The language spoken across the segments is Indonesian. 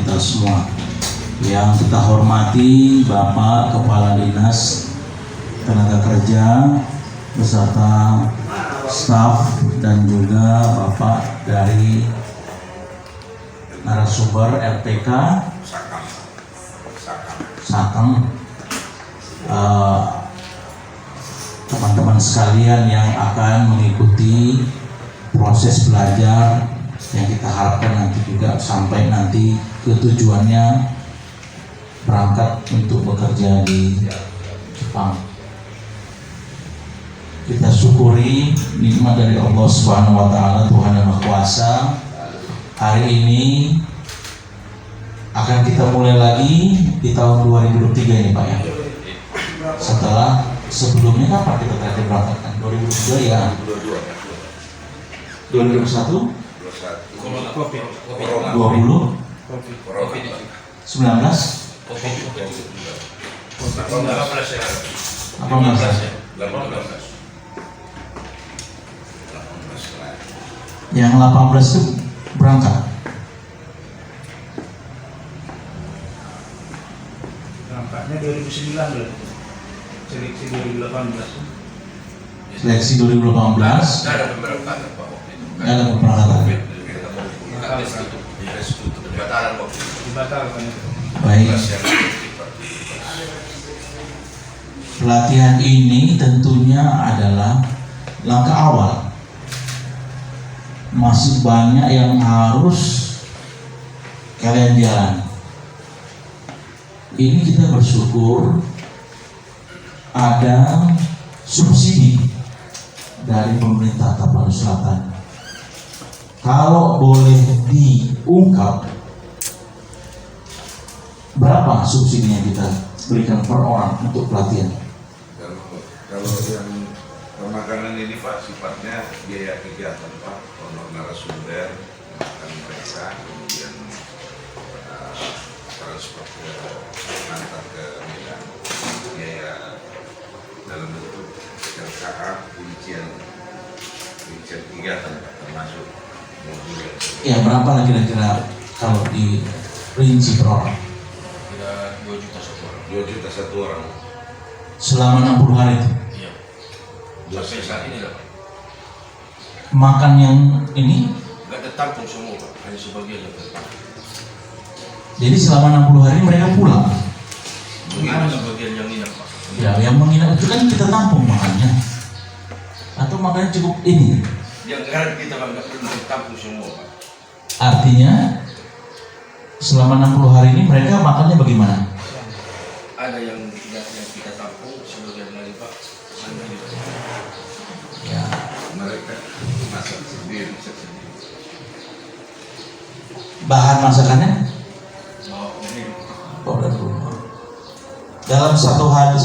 kita semua. Yang kita hormati Bapak Kepala Dinas Tenaga Kerja beserta staf dan juga Bapak dari narasumber RPK Sakang, teman-teman sekalian yang akan mengikuti proses belajar yang kita harapkan nanti juga sampai nanti ke tujuannya berangkat untuk bekerja di Jepang. Kita syukuri nikmat dari Allah Subhanahu wa taala, Tuhan yang Maha Kuasa. Hari ini akan kita mulai lagi di tahun 2023 ini Pak ya. Setelah sebelumnya kapan kita terakhir berangkat? 2002 ya. 2021? 20? 19? 18. Yang 18 itu berangkat. Berangkatnya 2009 seleksi 2018. Seleksi 2018. Ada pemberangkatan Pak waktu itu. Ada pemberangkatan. Dibatalkan itu. Baik. Pelatihan ini tentunya adalah langkah awal. Masih banyak yang harus kalian jalani. Ini kita bersyukur ada subsidi dari pemerintah Tapanuli Selatan. Kalau boleh diungkap, berapa subsidi yang kita berikan per orang untuk pelatihan? Kalau yang pemakanan ini Pak sifatnya biaya kegiatan Pak, honor narasumber, makan mereka, kemudian transport ke antar ke Medan, biaya dalam bentuk LKA, kuncian kegiatan Pak, termasuk mobil. Ya berapa lah kira-kira kalau dirinci per orang? Kira 2 juta satu orang. 2 juta satu orang. Selama 60 hari itu? Iya. Sampai saat ini lah Pak. Makan yang ini? Nggak tertampung semua Pak, hanya sebagian yang tertampung. Jadi selama 60 hari mereka pulang? Mungkin ada sebagian yang nginap Pak. Ya yang menginap itu kan kita tampung makannya. Atau makannya cukup ini? Yang sekarang kita nggak perlu tertampung semua Pak. Artinya selama 60 hari ini mereka makannya bagaimana? Ada yang kita tampung, sebagian lagi Pak sendiri. Ya. Mereka masak sendiri. Bahan masakannya? Oh, ini Oh, dari rumah. Dalam satu hari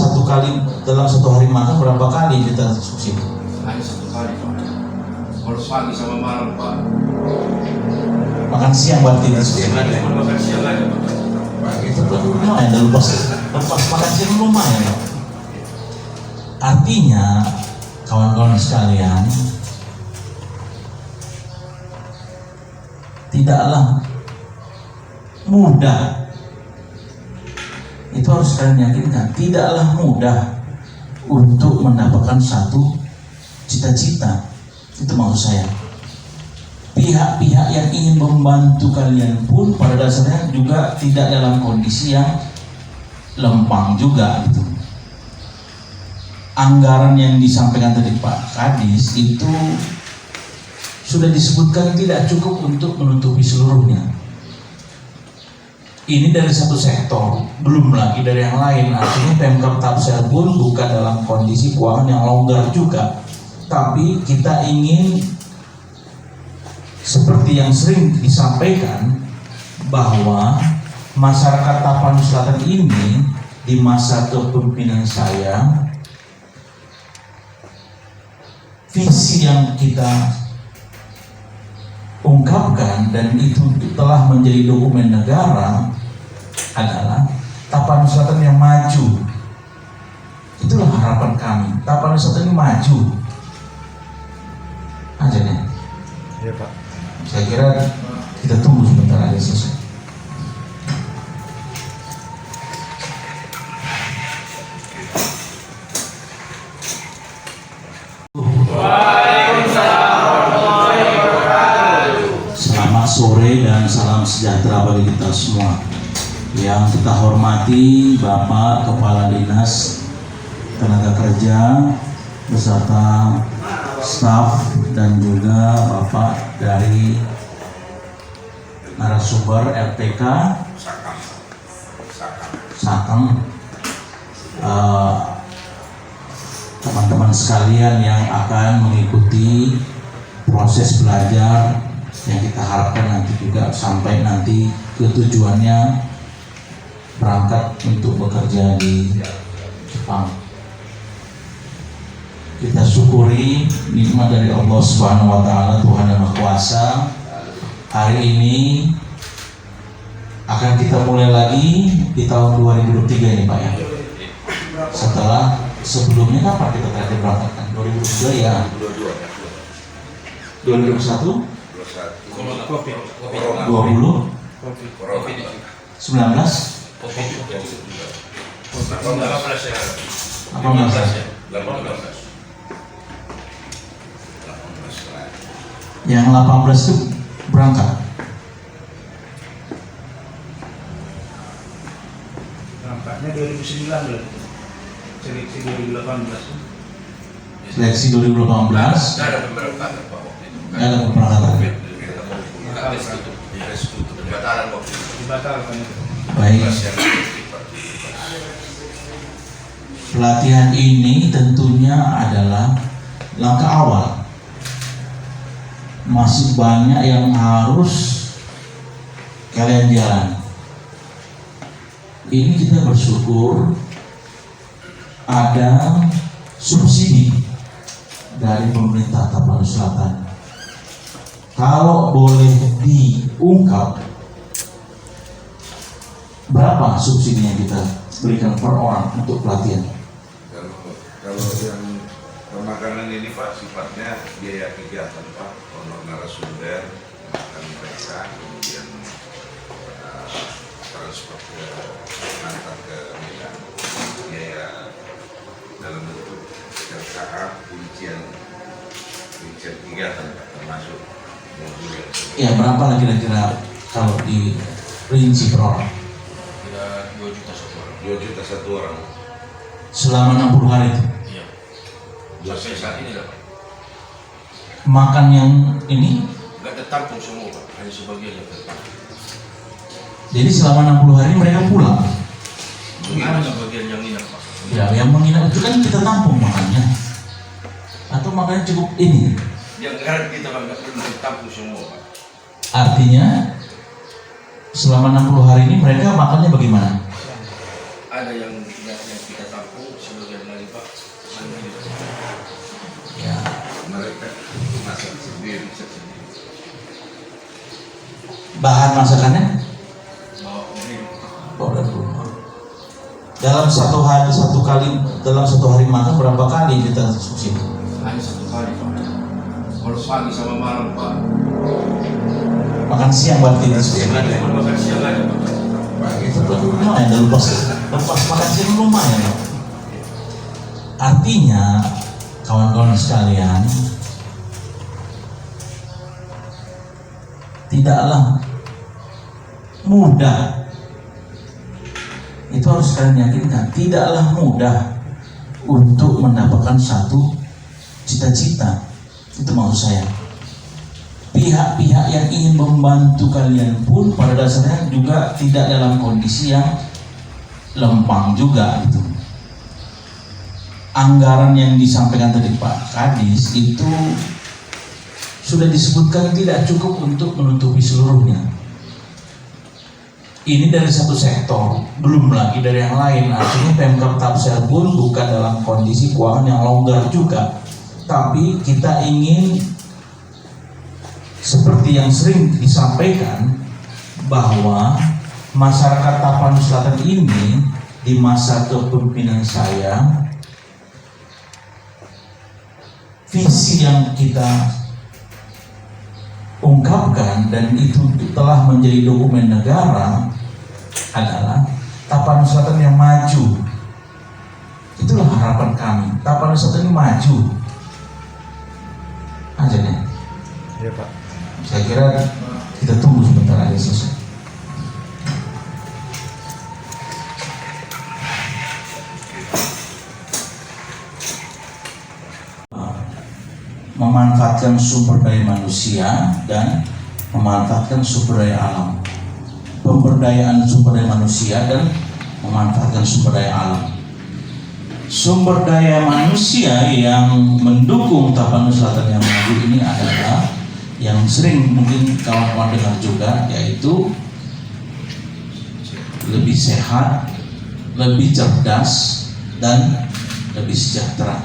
makan berapa kali kita subsidi? hanya 1 kali Pak. Kalau pagi sama malam Pak. Makan siang berarti subsidi. Cuma makan siang aja Pak. Itu lumayan, dan lepas makan siang lumayan. Artinya kawan-kawan sekalian, tidaklah mudah. Itu harus kalian yakinkan, tidaklah mudah untuk mendapatkan satu cita-cita. Itu maksud saya. Pihak-pihak yang ingin membantu kalian pun pada dasarnya juga tidak dalam kondisi yang lempang juga gitu. Anggaran yang disampaikan tadi Pak Kadis itu sudah disebutkan tidak cukup untuk menutupi seluruhnya. Ini dari satu sektor, belum lagi dari yang lain. Artinya Pemkab Tapsel pun bukan dalam kondisi keuangan yang longgar juga. Tapi kita ingin seperti yang sering disampaikan bahwa masyarakat Tapanuli Selatan ini di masa kepemimpinan saya, visi yang kita ungkapkan dan itu telah menjadi dokumen negara adalah Tapanuli Selatan yang maju. Itulah harapan kami. Tapanuli Selatan ini maju. Aja nih. Iya Pak. Saya kira kita tunggu sebentar aja selesai. Selamat sore dan salam sejahtera bagi kita semua. Yang kita hormati Bapak Kepala Dinas Tenaga Kerja beserta staf dan juga Bapak dari narasumber RPK Sakang, teman-teman sekalian yang akan mengikuti proses belajar yang kita harapkan nanti juga sampai nanti ke tujuannya berangkat untuk bekerja di Jepang. Kita syukuri nikmat dari Allah Subhanahu wa taala, Tuhan yang Maha Kuasa. Hari ini akan kita mulai lagi di tahun 2023 ini Pak ya. Setelah sebelumnya kapan kita terakhir berangkat kan? 2002 ya. 2021 Kopi. 20 Kopi. 19 yang 18 itu berangkat. Berangkatnya 2009 seleksi 2018. Seleksi 2018 Ada pemberangkatan Pak waktu itu. ada keberangkatan. Pembatalan waktu itu. Dibatalkan itu. Baik, pelatihan ini tentunya adalah langkah awal. Masih banyak yang harus kalian jalan. Ini kita bersyukur ada subsidi dari pemerintah Tapanuli Selatan. Kalau boleh diungkap, berapa subsidi yang kita berikan per orang untuk pelatihan? Kalau yang pemakanan ini Pak sifatnya biaya kegiatan Pak, honor narasumber, makan mereka, kemudian transport ke antar ke Medan, biaya dalam bentuk RKA, kuncian kegiatan Pak, termasuk modul yang Ya berapa kira-kira kalau dirinci per orang? Kira 2 juta satu orang. 2 juta satu orang. Selama 60 hari itu. Iya. Sampai saat ini lah Pak. Makan yang ini, Nggak tertampung semua Pak. Hanya sebagian yang tertampung. jadi selama 60 hari mereka pulang. Ada bagian yang ini Pak. Ya, yang menginap itu kan kita tampung makannya. Atau makannya cukup ini. Yang sekarang kita Pak nggak perlu tertampung semua Pak. Artinya selama 60 hari ini mereka makannya bagaimana? Ada yang kita tampung, sebagian lagi Pak. Ya, Mereka masak sendiri. bahan masakannya Bawa ini bawa dari rumah. Dalam satu hari makan berapa kali kita subsidi? hanya 1 kali Pak. Kalau pagi sama malam Pak. Makan siang berarti di subsidi. Kalau makan siang aja Pak. Itu lumayan, dan lepas makan siang lumayan. Artinya kawan-kawan sekalian, tidaklah mudah. Itu harus kalian yakinkan, tidaklah mudah untuk mendapatkan satu cita-cita. Itu maksud saya. Pihak-pihak yang ingin membantu kalian pun pada dasarnya juga tidak dalam kondisi yang lempang juga gitu. Anggaran yang disampaikan tadi Pak Kadis itu sudah disebutkan tidak cukup untuk menutupi seluruhnya. Ini dari satu sektor, belum lagi dari yang lain. Artinya Pemkab Tapsel pun bukan dalam kondisi keuangan yang longgar juga. Tapi kita ingin seperti yang sering disampaikan bahwa masyarakat Tapanuli Selatan ini di masa kepemimpinan saya, visi yang kita ungkapkan dan itu telah menjadi dokumen negara adalah Tapanuli Selatan yang maju. Itulah harapan kami, Tapanuli Selatan ini maju. Pak. Saya kira kita tunggu sebentar aja selesai. Memanfaatkan sumber daya manusia dan memanfaatkan sumber daya alam. Pemberdayaan sumber daya manusia dan memanfaatkan sumber daya alam. Sumber daya manusia yang mendukung Tapanuli Selatan yang maju ini adalah yang sering mungkin kawan-kawan dengar juga, yaitu lebih sehat, lebih cerdas, dan lebih sejahtera.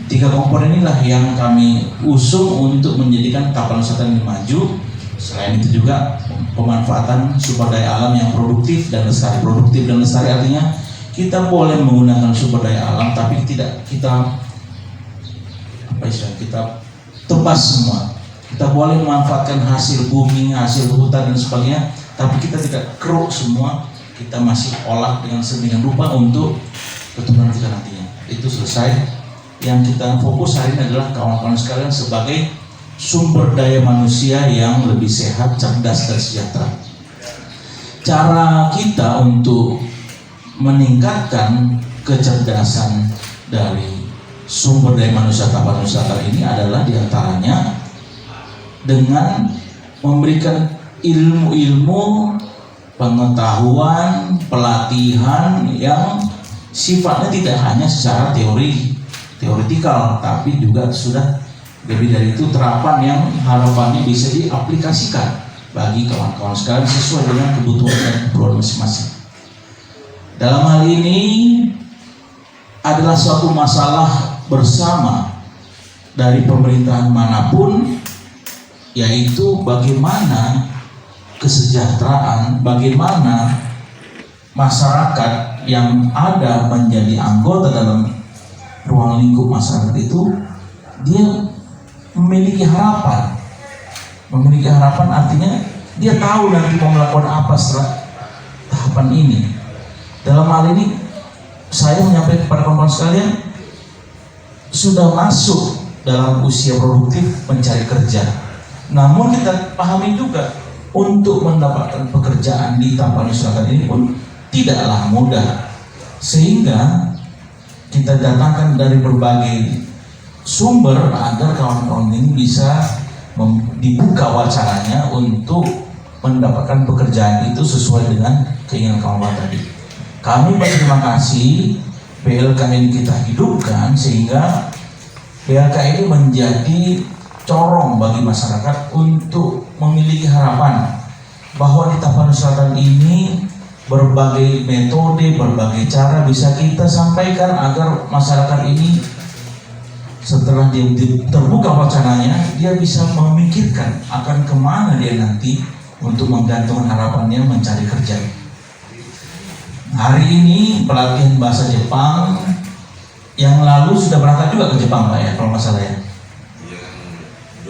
3 komponen inilah yang kami usung untuk menjadikan Tapanuli Selatan yang maju. Selain itu juga pemanfaatan sumber daya alam yang produktif dan lestari. Produktif dan lestari artinya kita boleh menggunakan sumber daya alam, tapi tidak kita tebas semua. Kita boleh memanfaatkan hasil bumi, hasil hutan dan sebagainya, tapi kita tidak keruk semua. Kita masih olah dengan sedemikian rupa untuk keturunan kita nantinya. Itu selesai. Yang kita fokus hari ini adalah kawan-kawan sekalian sebagai sumber daya manusia yang lebih sehat, cerdas, dan sejahtera. Cara kita untuk meningkatkan kecerdasan dari sumber daya manusia Tapanuli Selatan ini adalah diantaranya dengan memberikan ilmu-ilmu, pengetahuan, pelatihan yang sifatnya tidak hanya secara teoretikal, tapi juga sudah lebih dari itu terapan yang harapannya bisa diaplikasikan bagi kawan-kawan sekalian sesuai dengan kebutuhan dan keperluan masing-masing. Dalam hal ini adalah suatu masalah bersama dari pemerintahan manapun, yaitu bagaimana kesejahteraan, bagaimana masyarakat yang ada menjadi anggota dalam ruang lingkup masyarakat itu dia memiliki harapan. Memiliki harapan artinya dia tahu nanti mau melakukan apa setelah tahapan ini. Dalam hal ini saya menyampaikan kepada kawan-kawan sekalian, sudah masuk dalam usia produktif mencari kerja. Namun kita pahami juga untuk mendapatkan pekerjaan di Tapanuli Selatan ini pun tidaklah mudah, sehingga kita datangkan dari berbagai sumber agar kawan-kawan ini bisa dibuka wacananya untuk mendapatkan pekerjaan itu sesuai dengan keinginan kawan-kawan tadi. Kami berterima kasih BLK ini kita hidupkan sehingga BLK ini menjadi corong bagi masyarakat untuk memiliki harapan bahwa di Tapanuli Selatan ini berbagai metode, berbagai cara bisa kita sampaikan agar masyarakat ini setelah dia terbuka wacananya, dia bisa memikirkan akan kemana dia nanti untuk menggantungkan harapannya mencari kerja. Hari ini pelatihan bahasa Jepang yang lalu sudah berangkat juga ke Jepang, Pak, ya, kalau nggak salah ya.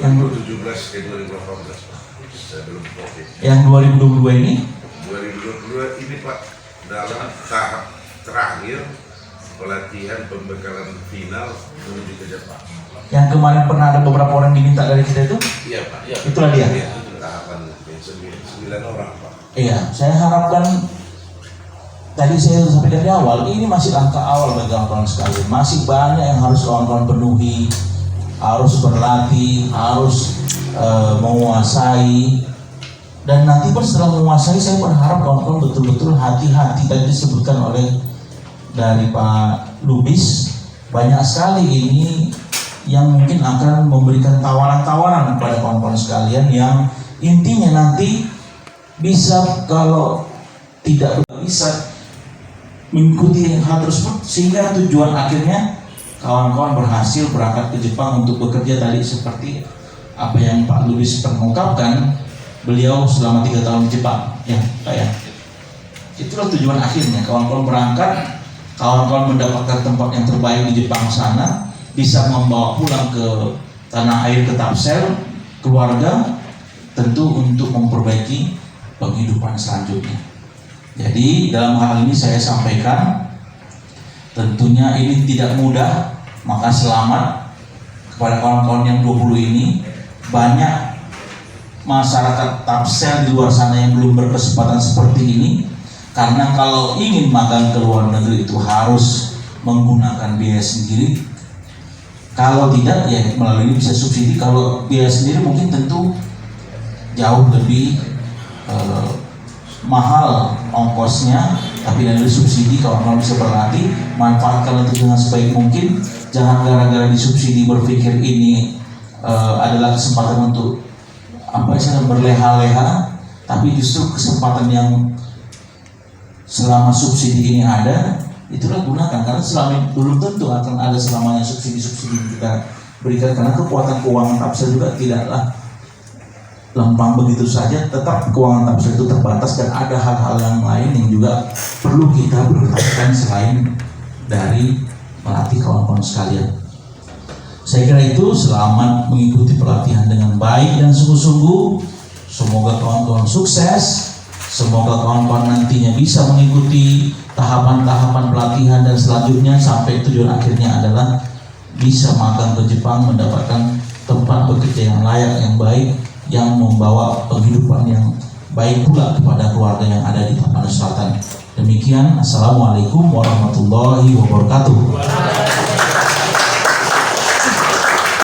Yang 2017 ke 2018, Pak. Saya belum COVID. Yang 2022 ini? 2022 ini, Pak, dalam tahap terakhir pelatihan pembekalan final menuju ke Jepang. Yang kemarin pernah ada beberapa orang diminta dari kita itu? Iya, Pak. Ya. Itulah dia. Ya, itu tahapan 9 orang, Pak. Iya, saya harapkan tadi saya sampaikan di awal, ini masih langkah awal bagi kawan-kawan sekalian. Masih banyak yang harus kawan-kawan penuhi, harus berlatih, harus menguasai. Dan nanti pun setelah menguasai, saya berharap kawan-kawan betul-betul hati-hati. Tadi disebutkan oleh dari Pak Lubis, banyak sekali ini yang mungkin akan memberikan tawaran-tawaran kepada kawan-kawan sekalian yang intinya nanti bisa, kalau tidak bisa mengikuti hal tersebut, sehingga tujuan akhirnya kawan-kawan berhasil berangkat ke Jepang untuk bekerja tadi seperti apa yang Pak Lubis pernah mengungkapkan, beliau selama 3 tahun di Jepang, ya Pak ya. Itulah tujuan akhirnya, kawan-kawan berangkat, kawan-kawan mendapatkan tempat yang terbaik di Jepang sana, bisa membawa pulang ke tanah air, ke Tapsel, keluarga, tentu untuk memperbaiki penghidupan selanjutnya. Jadi dalam hal ini saya sampaikan, tentunya ini tidak mudah, maka selamat kepada kawan-kawan yang 20 ini, banyak masyarakat Tapsel di luar sana yang belum berkesempatan seperti ini, karena kalau ingin magang ke luar negeri itu harus menggunakan biaya sendiri. Kalau tidak ya melalui bisa subsidi. Kalau biaya sendiri mungkin tentu jauh lebih mahal ongkosnya, tapi dari subsidi kawan-kawan bisa berlatih, manfaatkan itu dengan sebaik mungkin. Jangan gara-gara disubsidi berpikir ini adalah kesempatan untuk berleha-leha, tapi justru kesempatan yang selama subsidi ini ada, itulah gunakan, karena selama belum tentu akan ada selamanya subsidi-subsidi yang kita berikan, karena kekuatan keuangan Tapsel juga tidaklah lempang begitu saja. Tetap keuangan Tapsel itu terbatas dan ada hal-hal yang lain yang juga perlu kita perhatikan selain dari melatih kawan-kawan sekalian. Saya kira itu. Selamat mengikuti pelatihan dengan baik dan sungguh-sungguh. Semoga kawan-kawan sukses. Semoga kawan-kawan nantinya bisa mengikuti tahapan-tahapan pelatihan dan selanjutnya sampai tujuan akhirnya adalah bisa magang ke Jepang, mendapatkan tempat bekerja yang layak, yang baik, yang membawa penghidupan yang baik pula kepada keluarga yang ada di Tapanuli Selatan. Demikian, Assalamualaikum warahmatullahi wabarakatuh.